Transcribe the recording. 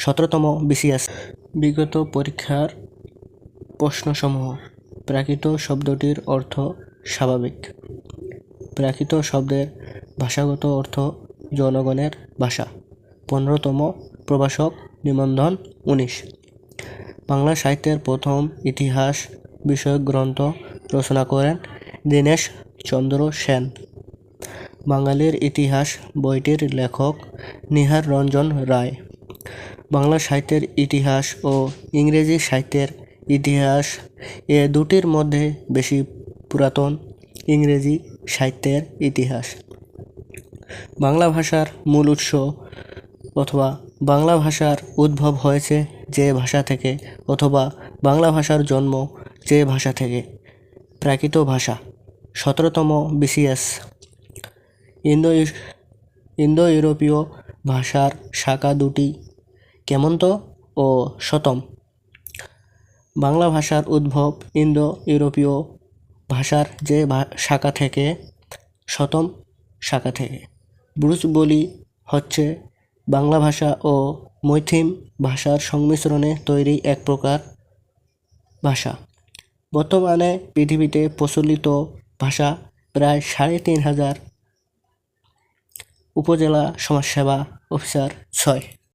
17তম BCS। বিগত পরীক্ষার প্রশ্নসমূহ। প্রাকৃত শব্দটির অর্থ স্বাভাবিক। প্রাকৃত শব্দের ভাষাগত অর্থ জনগণের ভাষা। 15তম প্রভাষক নিবন্ধন 19। বাংলা সাহিত্যের প্রথম ইতিহাস বিষয়ক গ্রন্থ রচনা করেন দীনেশ চন্দ্র সেন। বাঙালির ইতিহাস বইটির লেখক নিহার রঞ্জন রায়। বাংলা সাহিত্যের ইতিহাস ও ইংরেজি সাহিত্যের ইতিহাস এ দুটির মধ্যে বেশি পুরাতন ইংরেজি সাহিত্যের ইতিহাস। বাংলা ভাষার মূল উৎস অথবা বাংলা ভাষার উদ্ভব হয়েছে যে ভাষা থেকে অথবা বাংলা ভাষার জন্ম যে ভাষা থেকে। প্রাকৃত ভাষা। 17তম BCS। ইন্দো ইউরোপীয় ভাষার শাখা দুটি, কেমন্ত ও শতম। বাংলা ভাষার উদ্ভব ইন্দো ইউরোপীয় ভাষার যে শাখা থেকে, শতম শাখা থেকে। ব্রুজ বলি হচ্ছে বাংলা ভাষা ও মৈথিল ভাষার সংমিশ্রণে তৈরি এক প্রকার ভাষা। বর্তমানে পৃথিবীতে প্রচলিত ভাষা প্রায় 3,500। উপজেলা সমাজসেবা অফিসার 6।